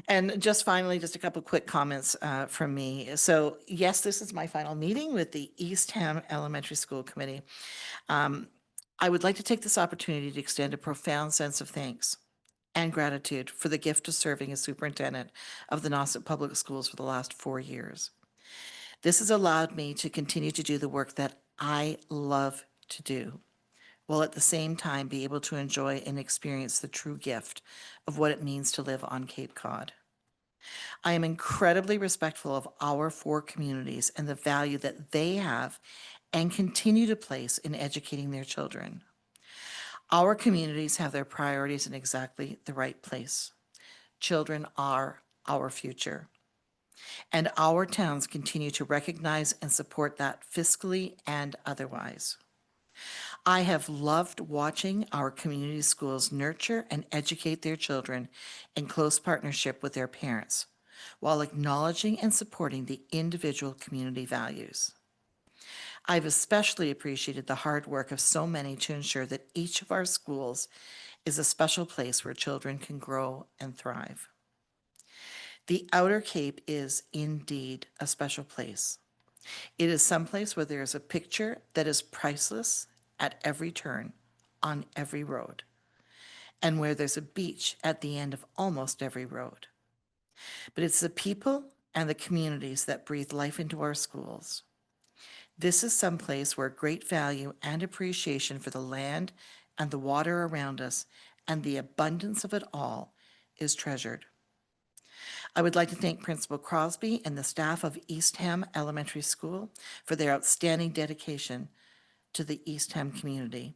And just finally, just a couple quick comments from me. So yes, this is my final meeting with the Eastham Elementary School Committee. I would like to take this opportunity to extend a profound sense of thanks and gratitude for the gift of serving as superintendent of the Nauset Public Schools for the last 4 years. This has allowed me to continue to do the work that I love to do, while at the same time be able to enjoy and experience the true gift of what it means to live on Cape Cod. I am incredibly respectful of our 4 communities and the value that they have and continue to place in educating their children. Our communities have their priorities in exactly the right place. Children are our future. And our towns continue to recognize and support that fiscally and otherwise. I have loved watching our community schools nurture and educate their children in close partnership with their parents, while acknowledging and supporting the individual community values. I've especially appreciated the hard work of so many to ensure that each of our schools is a special place where children can grow and thrive. The Outer Cape is indeed a special place. It is someplace where there is a picture that is priceless at every turn, on every road, and where there's a beach at the end of almost every road. But it's the people and the communities that breathe life into our schools. This is someplace where great value and appreciation for the land and the water around us and the abundance of it all is treasured. I would like to thank Principal Crosby and the staff of Eastham Elementary School for their outstanding dedication to the Eastham community.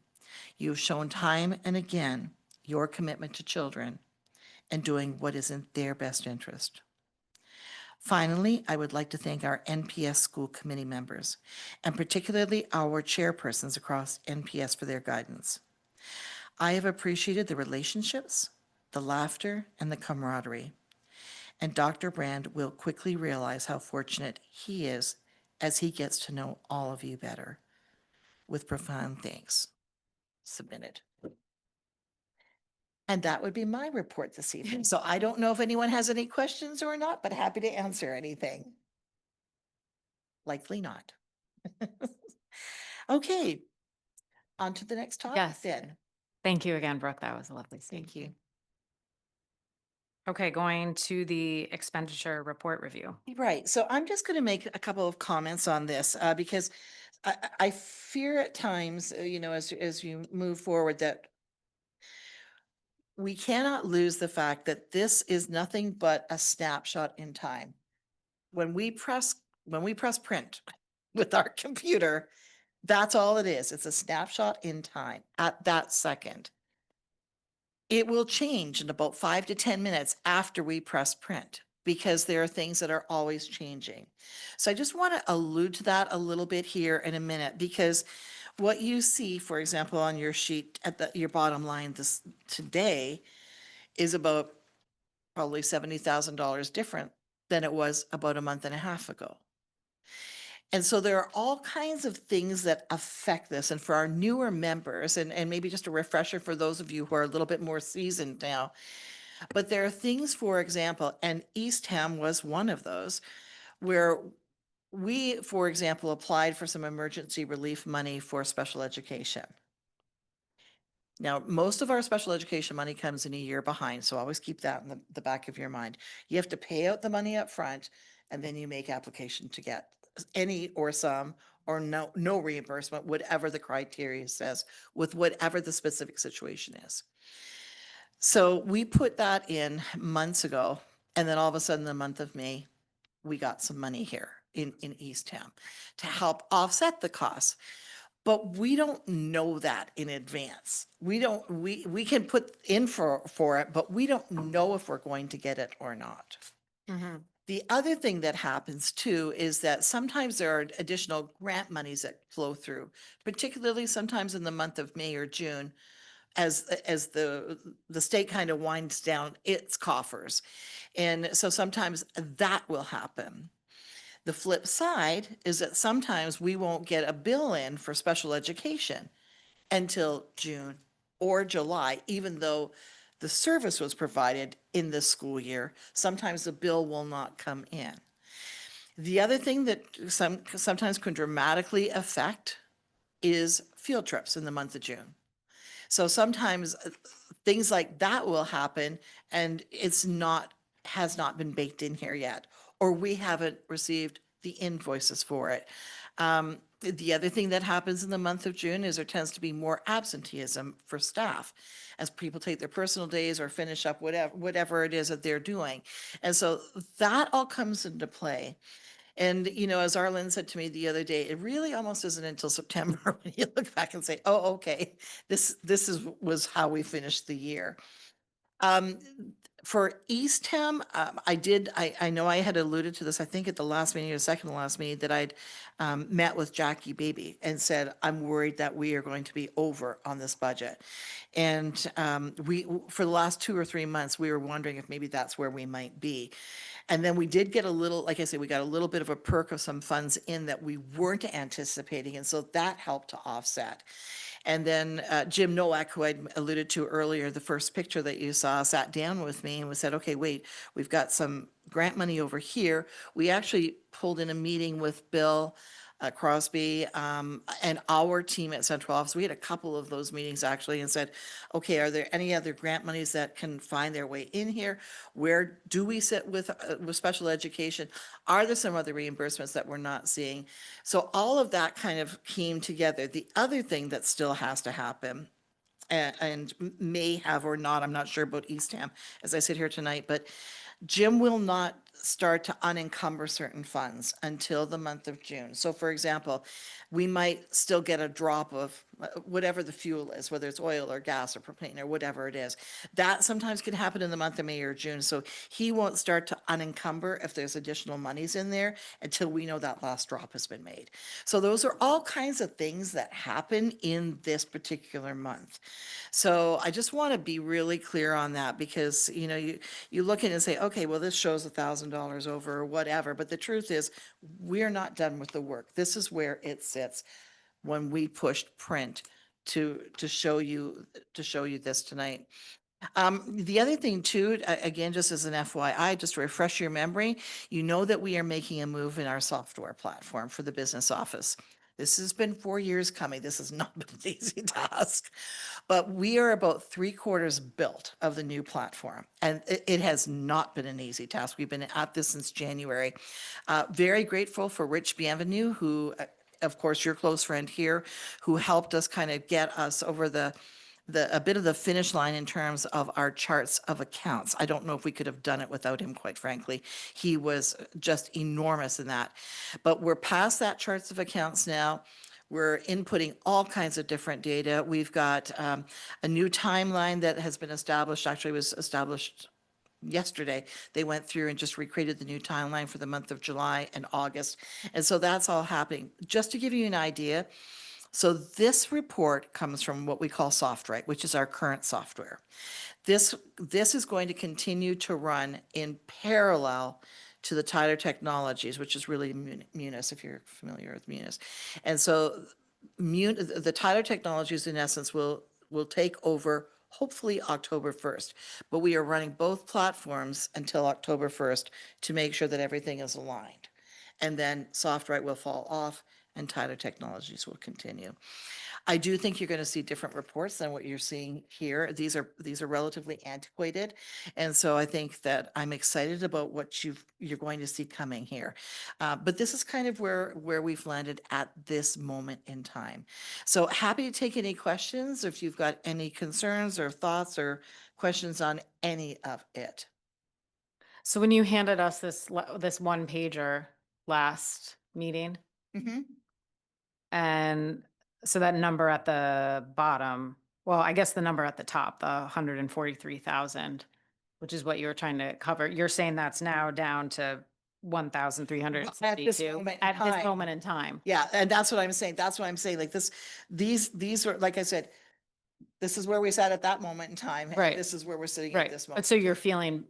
You've shown time and again your commitment to children and doing what is in their best interest. Finally, I would like to thank our NPS school committee members, and particularly our chairpersons across NPS for their guidance. I have appreciated the relationships, the laughter, and the camaraderie. And Dr. Brand will quickly realize how fortunate he is as he gets to know all of you better. With profound thanks. Submitted. And that would be my report this evening. So I don't know if anyone has any questions or not, but happy to answer anything. Likely not. Okay, on to the next topic Yes. then. Thank you again, Brooke. That was a lovely scene. Thank you. Okay, going to the expenditure report review. Right, so I'm just going to make a couple of comments on this because I fear at times, as you move forward, that we cannot lose the fact that this is nothing but a snapshot in time. When we press print with our computer, that's all it is. It's a snapshot in time at that second. It will change in about 5 to 10 minutes after we press print because there are things that are always changing. So I just want to allude to that a little bit here in a minute, because what you see, for example, on your sheet at your bottom line today is about probably $70,000 different than it was about a month and a half ago. And so there are all kinds of things that affect this. And for our newer members, and maybe just a refresher for those of you who are a little bit more seasoned now, but there are things, for example, and Eastham was one of those, where we, for example, applied for some emergency relief money for special education. Now, most of our special education money comes in a year behind, so always keep that in the back of your mind. You have to pay out the money up front, and then you make application to get any or some or no reimbursement, whatever the criteria says, with whatever the specific situation is. So we put that in months ago, and then all of a sudden, the month of May, we got some money here in Eastham to help offset the costs. But we don't know that in advance. We can put in for it, but we don't know if we're going to get it or not. The other thing that happens too is that sometimes there are additional grant monies that flow through, particularly sometimes in the month of May or June, as the state kind of winds down its coffers. And so sometimes that will happen. The flip side is that sometimes we won't get a bill in for special education until June or July, even though the service was provided in this school year. Sometimes the bill will not come in. The other thing that sometimes can dramatically affect is field trips in the month of June. So sometimes things like that will happen and has not been baked in here yet, or we haven't received the invoices for it. The other thing that happens in the month of June is there tends to be more absenteeism for staff as people take their personal days or finish up whatever it is that they're doing. And so that all comes into play. And, as Arlen said to me the other day, it really almost isn't until September when you look back and say, oh, okay, this was how we finished the year. For Eastham, I know I had alluded to this, I think at the last meeting or second to last meeting, that I'd met with Jackie Beebe and said, I'm worried that we are going to be over on this budget. And for the last 2 or 3 months, we were wondering if maybe that's where we might be. And then we did get a little, like I said, we got a little bit of a perk of some funds in that we weren't anticipating. And so that helped to offset. And then Jim Nowak, who I'd alluded to earlier, the first picture that you saw, sat down with me and said, okay, wait, we've got some grant money over here. We actually pulled in a meeting with Bill Crosby and our team at Central Office. We had a couple of those meetings actually and said, okay, are there any other grant monies that can find their way in here? Where do we sit with special education? Are there some other reimbursements that we're not seeing? So all of that kind of came together. The other thing that still has to happen and may have or not, I'm not sure about Eastham as I sit here tonight, but Jim will not start to unencumber certain funds until the month of June. So for example, we might still get a drop of whatever the fuel is, whether it's oil or gas or propane or whatever it is. That sometimes can happen in the month of May or June. So he won't start to unencumber if there's additional monies in there until we know that last drop has been made. So those are all kinds of things that happen in this particular month. So I just want to be really clear on that because, you know, you look at it and say, okay, well, this shows $1,000 over or whatever. But the truth is, we're not done with the work. This is where it sits when we pushed print to show you this tonight. The other thing too, again, just as an FYI, just to refresh your memory, you know that we are making a move in our software platform for the business office. This has been 4 years coming. This has not been an easy task, but we are about 3/4 built of the new platform. And it has not been an easy task. We've been at this since January. Very grateful for Rich Bienvenue, who, of course, your close friend here, who helped us kind of get us over a bit of the finish line in terms of our charts of accounts. I don't know if we could have done it without him, quite frankly. He was just enormous in that. But we're past that charts of accounts now. We're inputting all kinds of different data. We've got a new timeline that has been established, actually was established yesterday. They went through and just recreated the new timeline for the month of July and August. And so that's all happening. Just to give you an idea, so this report comes from what we call SoftWrite, which is our current software. This is going to continue to run in parallel to the Tyler Technologies, which is really Munis, if you're familiar with Munis. And so the Tyler Technologies, in essence, will take over hopefully October 1st. But we are running both platforms until October 1st to make sure that everything is aligned. And then SoftWrite will fall off and Tyler Technologies will continue. I do think you're going to see different reports than what you're seeing here. These are relatively antiquated. And so I think that I'm excited about what you're going to see coming here. But this is kind of where we've landed at this moment in time. So happy to take any questions if you've got any concerns or thoughts or questions on any of it. So when you handed us this one pager last meeting, Mhm. and so that number at the bottom, well, I guess the number at the top, the 143,000, which is what you were trying to cover, you're saying that's now down to 1,362 at this moment in time. Yeah, and that's what I'm saying. That's what I'm saying. Like these are, like I said, this is where we sat at that moment in time. and Right. This is where we're sitting Right. at this But moment. so you're feeling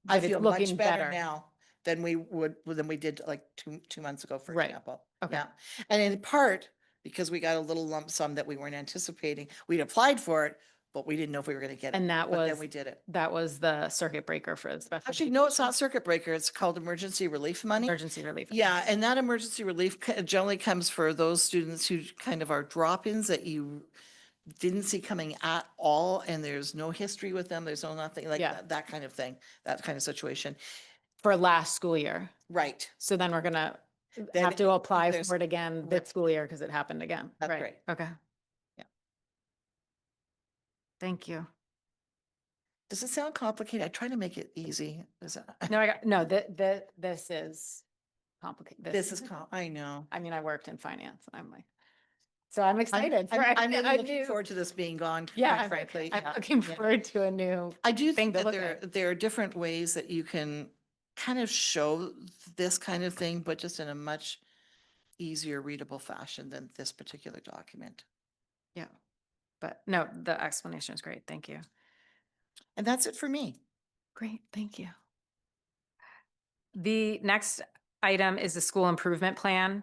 I that it's feel much looking better now than we did like two months ago, for Right. example. Okay. Yeah. And in part because we got a little lump sum that we weren't anticipating. We'd applied for it, but we didn't know if we were going to get it. And that But then was, we did it. that was the circuit breaker for the special. Actually, no, it's not circuit breaker. It's called emergency relief money. Emergency relief. Yeah, and that emergency relief generally comes for those students who kind of are drop-ins that you didn't see coming at all, and there's no history with them, there's no nothing like Yeah. that kind of thing, that kind of situation. For last school year. Right, So then we're gonna Then have to apply there's- for it again Right. this school year because it happened again. That's right. Okay. Yeah. Thank you. Does it sound complicated? I try to make it easy. Is it? No, this is complicated. This is, I know. I mean, I worked in finance and I'm like, so I'm excited. I'm really a looking new- forward to this being gone, Yeah, quite I'm- frankly. I'm yeah, looking yeah. forward to a new. I do thing think to that look there are different ways that you can kind of show this kind of thing, but just in a much easier readable fashion than this particular document. Yeah. But no, the explanation is great. Thank you. And that's it for me. Great, thank you. The next item is the school improvement plan.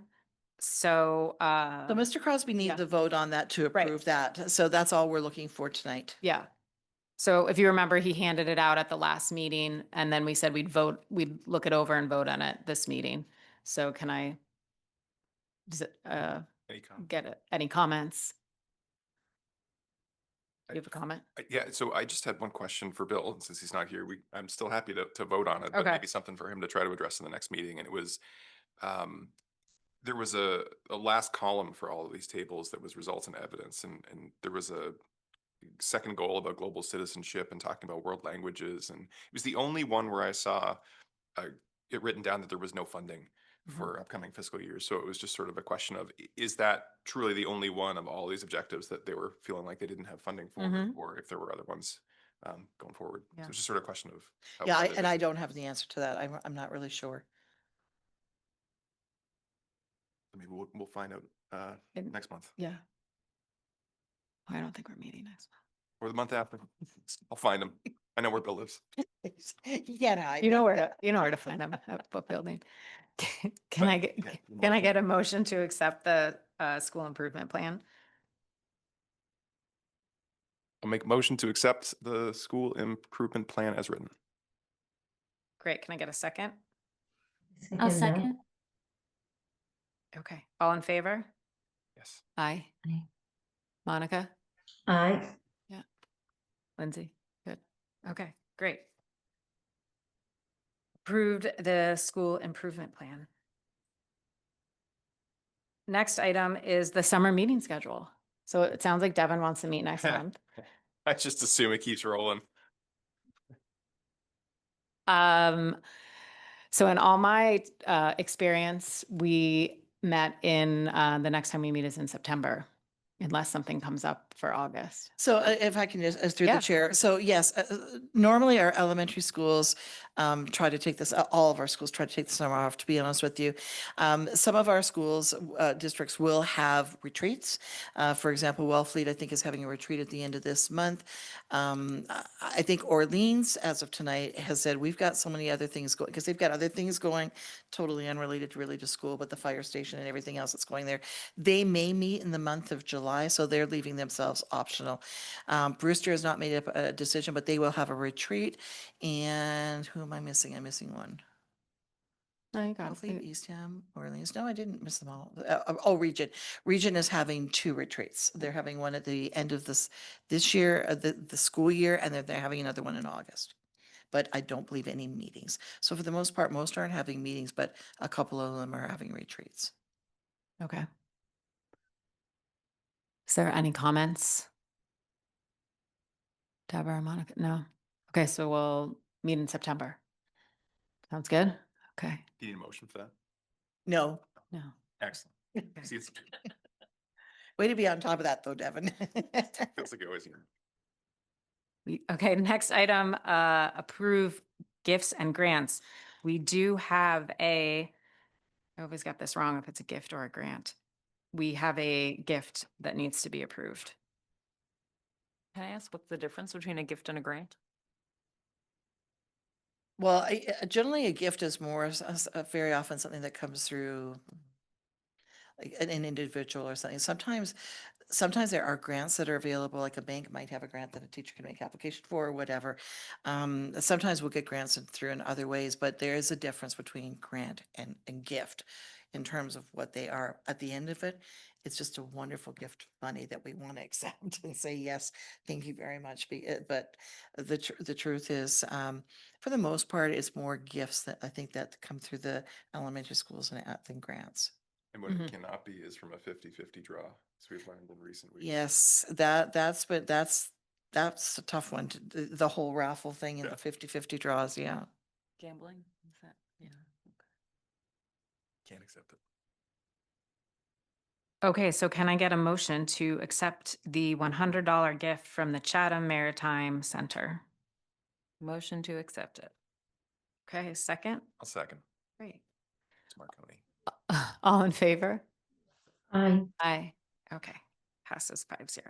So, So Mr. Crosby yeah. needs a vote on that to Right. approve that. So that's all we're looking for tonight. yeah. So if you remember, he handed it out at the last meeting and then we said we'd look it over and vote on it this meeting. So can I, does it, Any comment? get it? Any comments? You have a comment? Yeah, so I just had one question for Bill, and since he's not here, I'm still happy to vote on it, but Okay. maybe something for him to try to address in the next meeting, and it was, there was a last column for all of these tables that was results and evidence, and there was second goal about global citizenship and talking about world languages. And it was the only one where I saw it written down that there was no funding for upcoming fiscal years. So it was just sort of a question of, is that truly the only one of all these objectives that they were feeling like they didn't have funding for, or if there were other ones going forward? Yeah. So it's just sort of a question of how Yeah, funded and it- I don't have the answer to that. I'm not really sure. maybe we'll find out And- next month Yeah. I don't think we're meeting next month. or the month after. I'll find them. I know where Bill lives. Yeah, You know where to find them at what building. Can I get, yeah, can I get a motion to accept the school improvement plan? I'll make a motion to accept the school improvement plan as written. Great. Can I get a second? I'll that. second. Okay. All in favor? Yes. Aye. Aye. Monica? Aye. Lindsay? Good. Okay, great. Approved the school improvement plan. Next item is the summer meeting schedule. So it sounds like Devin wants to meet next month. I just assume it keeps rolling. So in all my experience, we met in the next time we meet is in September, unless something comes up for August. So if I can just, through Yeah. the chair, so yes, normally our elementary schools try to take this, all of our schools try to take the summer off, to be honest with you. Some of our schools, districts will have retreats. For example, Wellfleet, I think, is having a retreat at the end of this month. I think Orleans, as of tonight, has said, we've got so many other things going, because they've got other things going, totally unrelated really to school, but the fire station and everything else that's going there. They may meet in the month of July, so they're leaving themselves optional. Brewster has not made up a decision, but they will have a retreat. And who am I missing? I'm missing one. No, you got Hopefully it. Eastham, Orleans. No, I didn't miss them all. Region. Region is having 2 retreats. They're having one at the end of this year, the school year, and then they're having another one in August. But I don't believe any meetings. So for the most part, most aren't having meetings, but a couple of them are having retreats. Okay. Is there any comments? Deborah, Monica? No. Okay, so we'll meet in September. Sounds good? Okay. Do you need a motion for that? No. No. Excellent. See, it's Way to be on top of that though, Devin. feels like you always hear. Okay, next item, approve gifts and grants. We do have I always got this wrong if it's a gift or a grant. We have a gift that needs to be approved. Can I ask what's the difference between a gift and a grant? Well, generally a gift is more, very often something that comes through like an individual or something. Sometimes there are grants that are available, like a bank might have a grant that a teacher can make application for or whatever. Sometimes we'll get grants through in other ways, but there is a difference between grant and gift in terms of what they are. At the end of it, it's just a wonderful gift of money that we want to accept and say, yes, thank you very much. But the truth is, for the most part, it's more gifts that I think that come through the elementary schools than grants. And what it cannot be is from a 50-50 draw, as we've learned in recent weeks. Yes, that's a tough one, the whole raffle thing and Yeah. the 50-50 draws, yeah. Gambling? Is that, yeah. Can't accept it. Okay, so can I get a motion to accept the $100 gift from the Chatham Maritime Center? Motion to accept it. Okay, second? I'll second. Great. It's Marconi. All in favor? Aye. Aye. Okay, passes 5-0.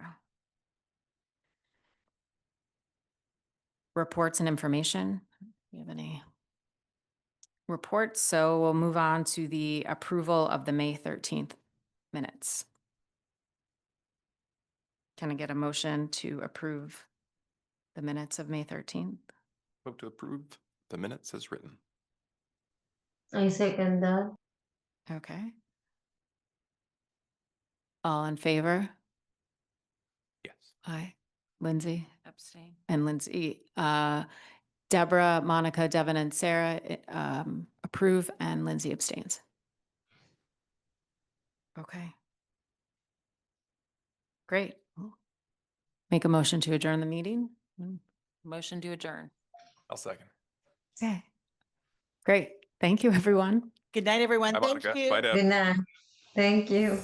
Reports and information. Do you have any reports? So we'll move on to the approval of the May 13th minutes. Can I get a motion to approve the minutes of May 13th? Vote to approve the minutes as written. I second that. Okay. All in favor? Yes. Aye. Lindsay? Abstain. And Lindsay, Deborah, Monica, Devin, and Sarah approve, and Lindsay abstains. Okay. Great. make a motion to adjourn the meeting. Motion to adjourn. I'll second. Okay. Great. Thank you, everyone. Good night, everyone. Bye, Thank Monica. you. Bye, Deb. Good night. Thank you.